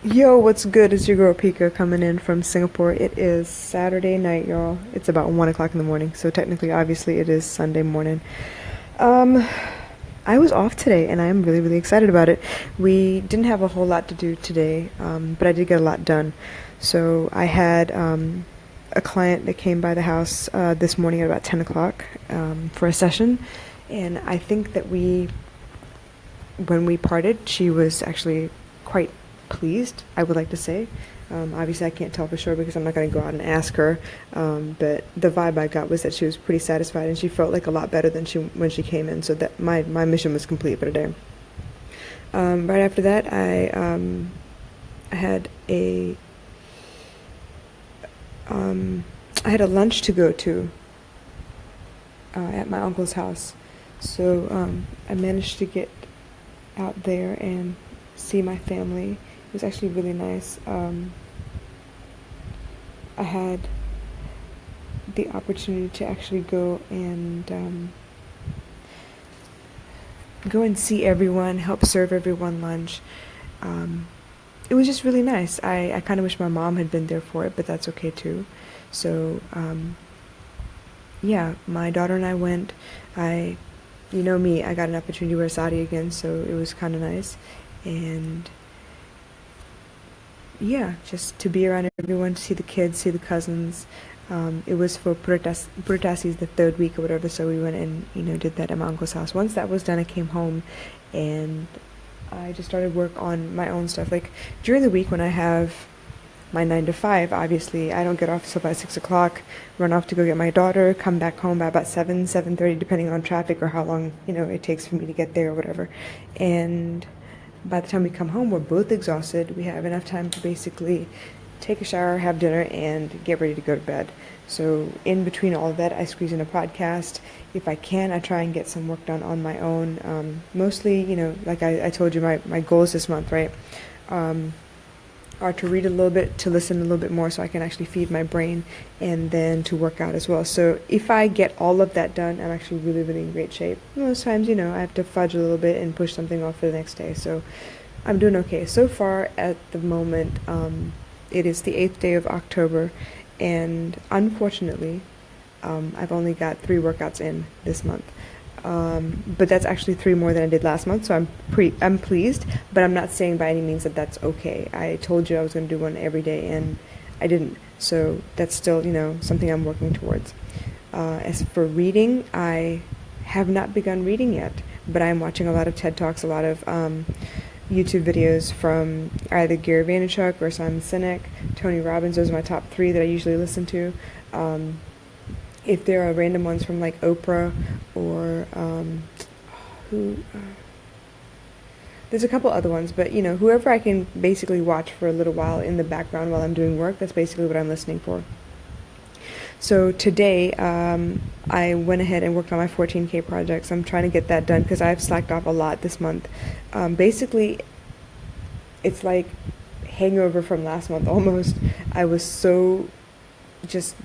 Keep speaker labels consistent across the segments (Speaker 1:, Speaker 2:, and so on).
Speaker 1: Yo, what's good? It's your girl Pika coming in from Singapore. It is Saturday night, y'all. It's about 1 o'clock in the morning, so technically, obviously, it is Sunday morning. Um, I was off today, and I am really, really excited about it. We didn't have a whole lot to do today, but I did get a lot done. So I had a client that came by the house this morning at about 10 o'clock for a session, and I think that when we parted, she was actually quite pleased, I would like to say. Obviously, I can't tell for sure because I'm not going to go out and ask her. But the vibe I got was that she was pretty satisfied and she felt like a lot better than she when she came in. So that my mission was complete for the day. Right after that, I had a I had a lunch to go to at my uncle's house. So I managed to get out there and see my family. It was actually really nice. I had the opportunity to actually go and see everyone, help serve everyone lunch. It was just really nice. I kind of wish my mom had been there for it, but that's okay too. So yeah, my daughter and I went. I, you know me, I got an opportunity to wear Rasathi again, so it was kind of nice. And yeah, just to be around everyone, to see the kids, see the cousins. It was for Puritasi's the third week or whatever, so we went and did that at my uncle's house. Once that was done, I came home and I just started work on my own stuff. Like during the week when I have my 9 to 5, obviously I don't get off till about 6 o'clock. Run off to go get my daughter, come back home by about 7:30, depending on traffic or how long it takes for me to get there or whatever. And by the time we come home, we're both exhausted. We have enough time to basically take a shower, have dinner, and get ready to go to bed. So in between all of that, I squeeze in a podcast. If I can, I try and get some work done on my own. Mostly, like I told you, my goals this month, right? Are to read a little bit, to listen a little bit more so I can actually feed my brain, and then to work out as well. So if I get all of that done, I'm actually really, really in great shape. Most times, I have to fudge a little bit and push something off for the next day. So I'm doing okay. So far at the moment, it is the 8th day of October, and unfortunately, I've only got 3 workouts in this month. But that's actually 3 more than I did last month, so I'm pleased. But I'm not saying by any means that that's okay. I told you I was going to do one every day, and I didn't. So that's still something I'm working towards. As for reading, I have not begun reading yet, but I'm watching a lot of TED Talks, a lot of YouTube videos from either Gary Vaynerchuk or Simon Sinek, Tony Robbins. Those are my top 3 that I usually listen to. If there are random ones from like Oprah or who, there's a couple other ones, but whoever I can basically watch for a little while in the background while I'm doing work, that's basically what I'm listening for. So today, I went ahead and worked on my 14K projects. I'm trying to get that done because I've slacked off a lot this month. Basically, it's like hangover from last month almost. I was so just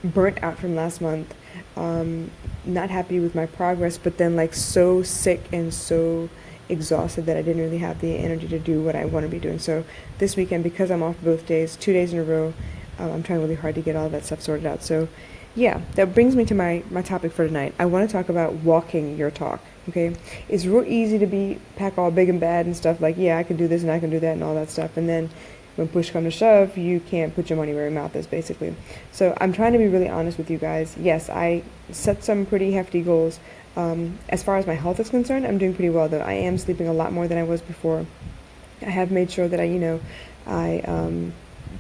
Speaker 1: burnt out from last month, not happy with my progress, but then like so sick and so exhausted that I didn't really have the energy to do what I want to be doing. So this weekend, because I'm off both days, 2 days in a row, I'm trying really hard to get all of that stuff sorted out. So yeah, that brings me to my topic for tonight. I want to talk about walking your talk. Okay, it's real easy to pack all big and bad and stuff like, yeah, I can do this and I can do that and all that stuff, and then when push comes to shove, you can't put your money where your mouth is, basically. So I'm trying to be really honest with you guys. Yes, I set some pretty hefty goals. As far as my health is concerned, I'm doing pretty well, though. I am sleeping a lot more than I was before. I have made sure that I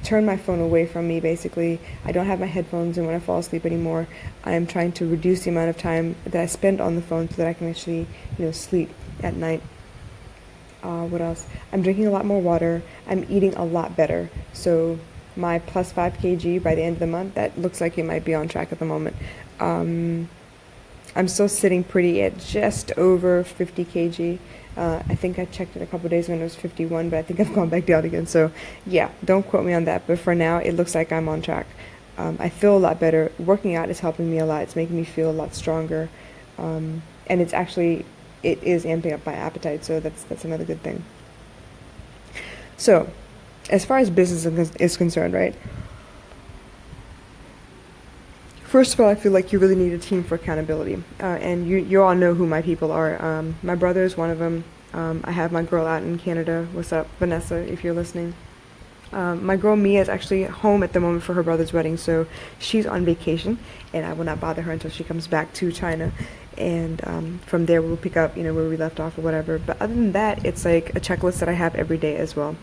Speaker 1: turn my phone away from me, basically. I don't have my headphones in when I fall asleep anymore. I'm trying to reduce the amount of time that I spend on the phone so that I can actually, sleep at night. What else? I'm drinking a lot more water. I'm eating a lot better. So my plus 5 kg by the end of the month, that looks like it might be on track at the moment. I'm still sitting pretty at just over 50 kg. I think I checked it a couple days when it was 51, but I think I've gone back down again. So yeah, don't quote me on that. But for now, it looks like I'm on track. I feel a lot better. Working out is helping me a lot. It's making me feel a lot stronger. And it is amping up my appetite, so that's another good thing. So, as far as business is concerned, right? First of all, I feel like you really need a team for accountability, and you all know who my people are. My brother is one of them. I have my girl out in Canada. What's up, Vanessa? If you're listening. My girl Mia is actually home at the moment for her brother's wedding, so she's on vacation, and I will not bother her until she comes back to China. And from there, we'll pick up, where we left off or whatever. But other than that, it's like a checklist that I have every day as well.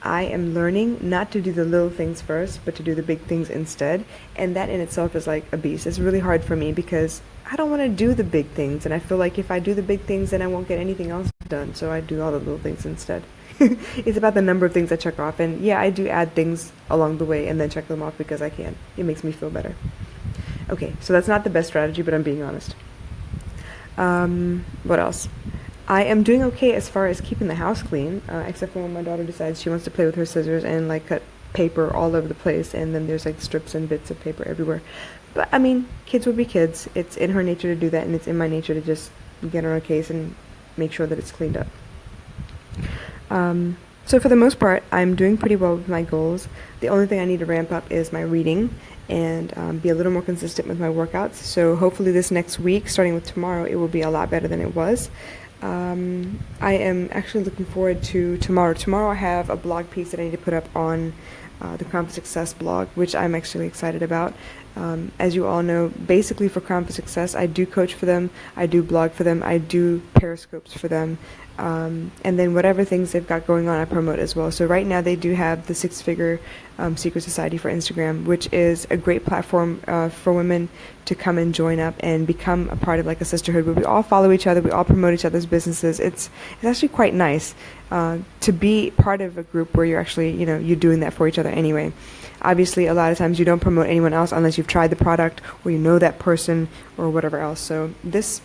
Speaker 1: I am learning not to do the little things first, but to do the big things instead. And that in itself is like a beast. It's really hard for me because I don't want to do the big things. And I feel like if I do the big things, then I won't get anything else done. So I do all the little things instead. It's about the number of things I check off. And yeah, I do add things along the way and then check them off because I can. It makes me feel better. Okay, so that's not the best strategy, but I'm being honest. What else? I am doing okay as far as keeping the house clean, except for when my daughter decides she wants to play with her scissors and like cut paper all over the place, and then there's like strips and bits of paper everywhere. But I mean, kids will be kids. It's in her nature to do that, and it's in my nature to just get on her case and make sure that it's cleaned up. So for the most part, I'm doing pretty well with my goals. The only thing I need to ramp up is my reading and be a little more consistent with my workouts. So hopefully this next week, starting with tomorrow, it will be a lot better than it was. I am actually looking forward to tomorrow. Tomorrow I have a blog piece that I need to put up on the Crown for Success blog, which I'm actually excited about. As you all know, basically for Crown for Success, I do coach for them, I do blog for them, I do periscopes for them, and then whatever things they've got going on, I promote as well. So right now they do have the Six Figure Secret Society for Instagram, which is a great platform for women to come and join up and become a part of like a sisterhood where we all follow each other, we all promote each other's businesses. It's actually quite nice to be part of a group where you're actually, you're doing that for each other anyway. Obviously, a lot of times you don't promote anyone else unless you've tried the product or you know that person or whatever else. So this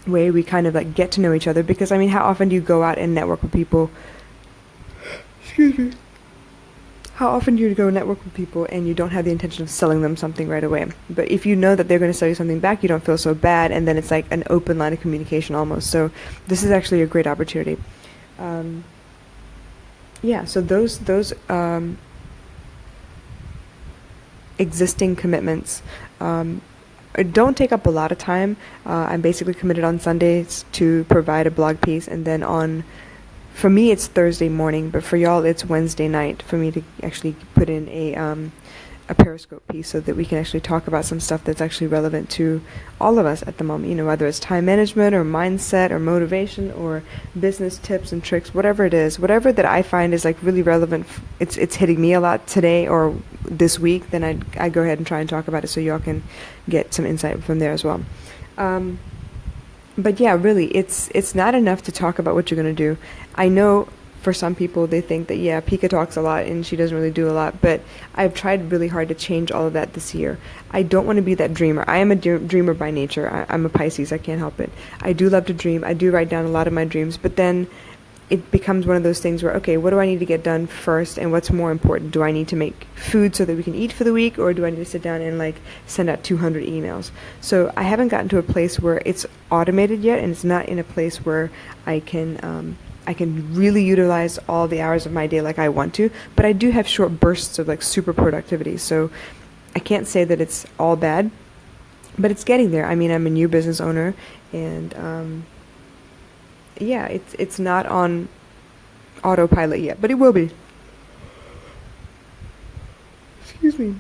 Speaker 1: way we kind of like get to know each other, because I mean, how often do you go out and network with people? Excuse me. How often do you go network with people and you don't have the intention of selling them something right away? But if you know that they're going to sell you something back, you don't feel so bad, and then it's like an open line of communication almost. So this is actually a great opportunity. So those existing commitments don't take up a lot of time. I'm basically committed on Sundays to provide a blog piece, and then for me it's Thursday morning, but for y'all it's Wednesday night for me to actually put in a periscope piece so that we can actually talk about some stuff that's actually relevant to all of us at the moment, whether it's time management or mindset or motivation or business tips and tricks, whatever it is, whatever that I find is like really relevant. It's hitting me a lot today or this week, then I go ahead and try and talk about it so y'all can get some insight from there as well. But yeah, really, it's not enough to talk about what you're going to do. I know for some people they think that, yeah, Pika talks a lot and she doesn't really do a lot, but I've tried really hard to change all of that this year. I don't want to be that dreamer. I am a dreamer by nature. I'm a Pisces. I can't help it. I do love to dream. I do write down a lot of my dreams, but then it becomes one of those things where, okay, what do I need to get done first, and what's more important? Do I need to make food so that we can eat for the week, or do I need to sit down and like send out 200 emails? So I haven't gotten to a place where it's automated yet, and it's not in a place where I can really utilize all the hours of my day like I want to, but I do have short bursts of like super productivity. So I can't say that it's all bad, but it's getting there. I mean, I'm a new business owner, and it's not on autopilot yet, but it will be. Excuse me.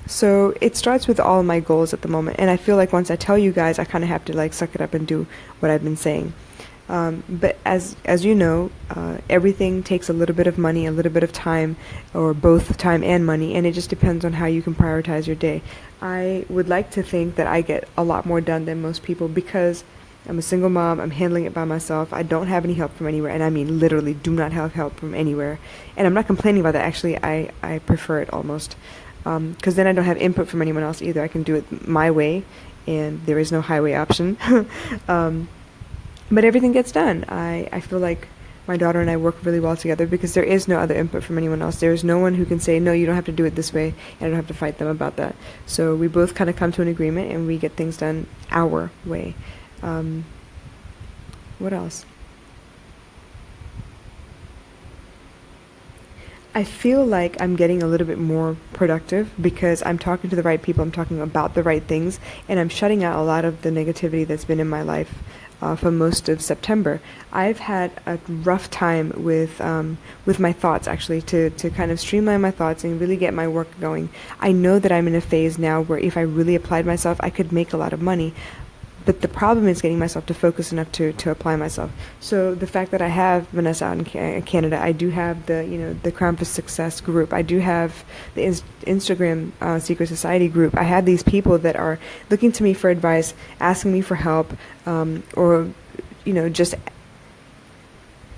Speaker 1: So it starts with all my goals at the moment, and I feel like once I tell you guys, I kind of have to like suck it up and do what I've been saying. But as you know, everything takes a little bit of money, a little bit of time, or both time and money, and it just depends on how you can prioritize your day. I would like to think that I get a lot more done than most people because I'm a single mom. I'm handling it by myself. I don't have any help from anywhere, and I mean literally do not have help from anywhere. And I'm not complaining about that. Actually, I prefer it almost, because then I don't have input from anyone else either. I can do it my way, and there is no highway option. But everything gets done. I feel like my daughter and I work really well together because there is no other input from anyone else. There is no one who can say, no, you don't have to do it this way, and I don't have to fight them about that. So we both kind of come to an agreement, and we get things done our way. What else? I feel like I'm getting a little bit more productive because I'm talking to the right people, I'm talking about the right things, and I'm shutting out a lot of the negativity that's been in my life for most of September. I've had a rough time with my thoughts, actually, to kind of streamline my thoughts and really get my work going. I know that I'm in a phase now where if I really applied myself, I could make a lot of money. But the problem is getting myself to focus enough to apply myself. So the fact that I have Vanessa out in Canada, I do have the Crown for Success group, I do have the Instagram Secret Society group. I have these people that are looking to me for advice, asking me for help, or just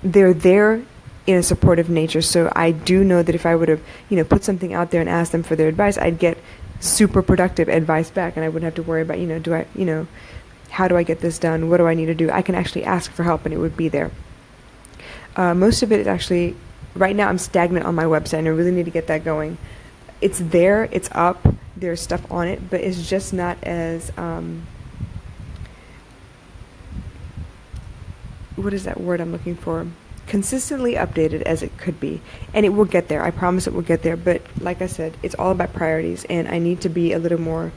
Speaker 1: they're there in a supportive nature. So I do know that if I would have put something out there and asked them for their advice, I'd get super productive advice back, and I wouldn't have to worry about do I how do I get this done? What do I need to do? I can actually ask for help and it would be there. Most of it is actually, right now I'm stagnant on my website and I really need to get that going. It's there, it's up, there's stuff on it, but it's just not as, what is that word I'm looking for? Consistently updated as it could be. And it will get there. I promise it will get there. But like I said, it's all about priorities, and I need to be a little more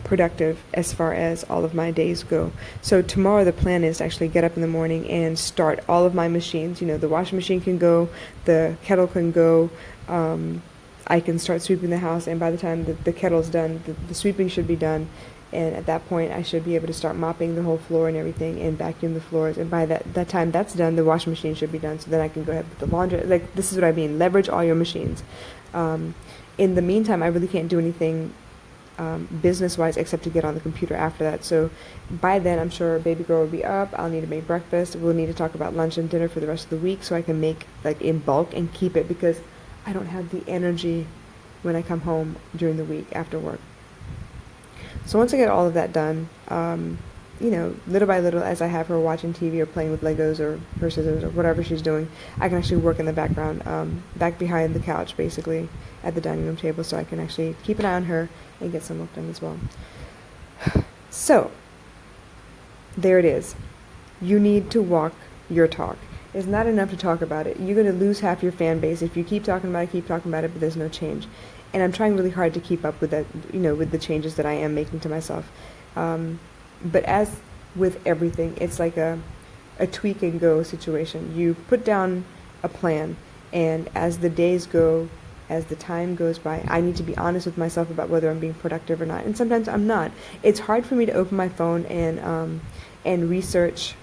Speaker 1: productive as far as all of my days go. So tomorrow the plan is to actually get up in the morning and start all of my machines. The washing machine can go, the kettle can go, I can start sweeping the house, and by the time the kettle's done, the sweeping should be done, and at that point I should be able to start mopping the whole floor and everything and vacuum the floors, and by that time that's done, the washing machine should be done, so then I can go ahead with the laundry. Like, this is what I mean, leverage all your machines. In the meantime, I really can't do anything business-wise except to get on the computer after that. So by then I'm sure baby girl will be up, I'll need to make breakfast, we'll need to talk about lunch and dinner for the rest of the week so I can make like in bulk and keep it, because I don't have the energy when I come home during the week after work. So once I get all of that done, little by little, as I have her watching TV or playing with Legos or her scissors or whatever she's doing, I can actually work in the background, back behind the couch basically at the dining room table, so I can actually keep an eye on her and get some work done as well. So there it is. You need to walk your talk. It's not enough to talk about it. You're going to lose half your fan base if you keep talking about it, but there's no change. And I'm trying really hard to keep up with that, with the changes that I am making to myself. But as with everything, it's like a tweak and go situation. You put down a plan, and as the days go, as the time goes by, I need to be honest with myself about whether I'm being productive or not. And sometimes I'm not. It's hard for me to open my phone and research,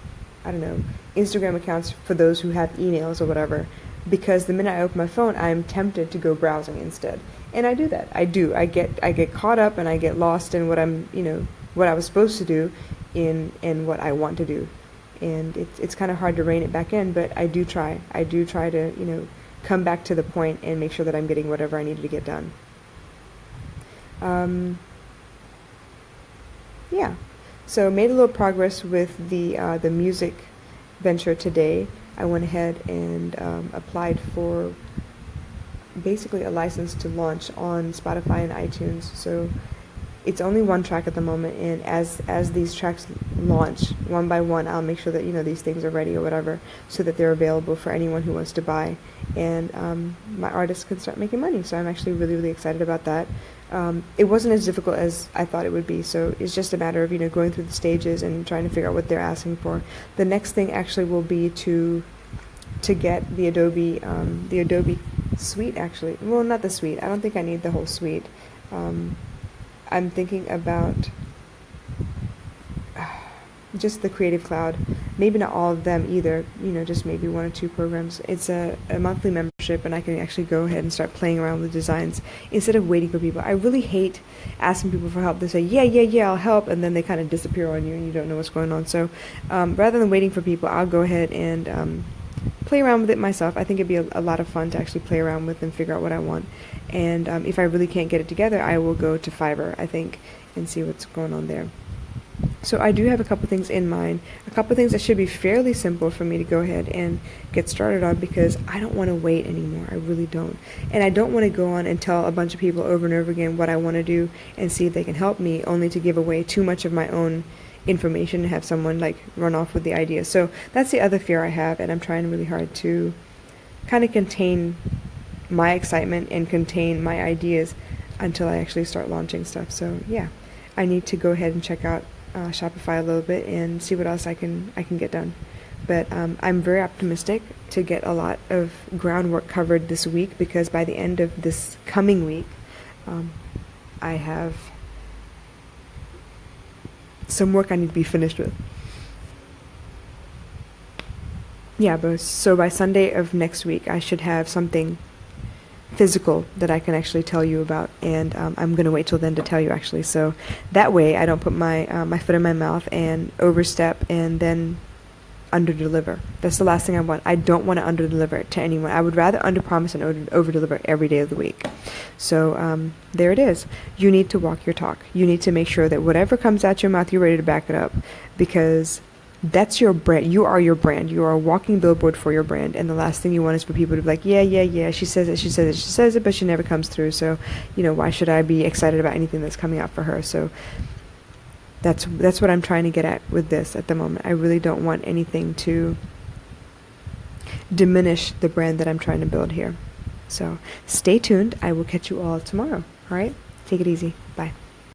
Speaker 1: Instagram accounts for those who have emails or whatever, because the minute I open my phone, I'm tempted to go browsing instead. And I do that. I get caught up and I get lost in what what I was supposed to do in what I want to do. And it's kind of hard to rein it back in, but I do try. I do try to, come back to the point and make sure that I'm getting whatever I needed to get done. Yeah. So made a little progress with the music venture today. I went ahead and applied for basically a license to launch on Spotify and iTunes. So it's only one track at the moment, and as these tracks launch one by one, I'll make sure that these things are ready or whatever, so that they're available for anyone who wants to buy, and my artists can start making money. So I'm actually really, really excited about that. It wasn't as difficult as I thought it would be, so it's just a matter of going through the stages and trying to figure out what they're asking for. The next thing actually will be to get the Adobe suite, actually. Well, not the suite. I don't think I need the whole suite. I'm thinking about just the Creative Cloud. Maybe not all of them either, just maybe one or two programs. It's a monthly membership, and I can actually go ahead and start playing around with designs instead of waiting for people. I really hate asking people for help. They say, yeah, I'll help, and then they kind of disappear on you and you don't know what's going on. So rather than waiting for people, I'll go ahead and play around with it myself. I think it'd be a lot of fun to actually play around with and figure out what I want. And if I really can't get it together, I will go to Fiverr, I think, and see what's going on there. So I do have a couple things in mind, a couple things that should be fairly simple for me to go ahead and get started on, because I don't want to wait anymore. I really don't. And I don't want to go on and tell a bunch of people over and over again what I want to do and see if they can help me, only to give away too much of my own information and have someone run off with the idea. So that's the other fear I have, and I'm trying really hard to kind of contain my excitement and contain my ideas until I actually start launching stuff. So yeah, I need to go ahead and check out Shopify a little bit and see what else I can get done. But I'm very optimistic to get a lot of groundwork covered this week, because by the end of this coming week, I have some work I need to be finished with. Yeah, but so by Sunday of next week, I should have something physical that I can actually tell you about, and I'm gonna wait till then to tell you actually. So that way, I don't put my foot in my mouth and overstep and then underdeliver. That's the last thing I want. I don't want to underdeliver to anyone. I would rather underpromise and overdeliver every day of the week. So there it is. You need to walk your talk. You need to make sure that whatever comes out your mouth, you're ready to back it up, because that's your brand. You are your brand. You are a walking billboard for your brand. And the last thing you want is for people to be like, yeah, she says it, she says it, she says it, but she never comes through. So, why should I be excited about anything that's coming out for her? So that's what I'm trying to get at with this at the moment. I really don't want anything to diminish the brand that I'm trying to build here. So stay tuned. I will catch you all tomorrow. All right? Take it easy. Bye.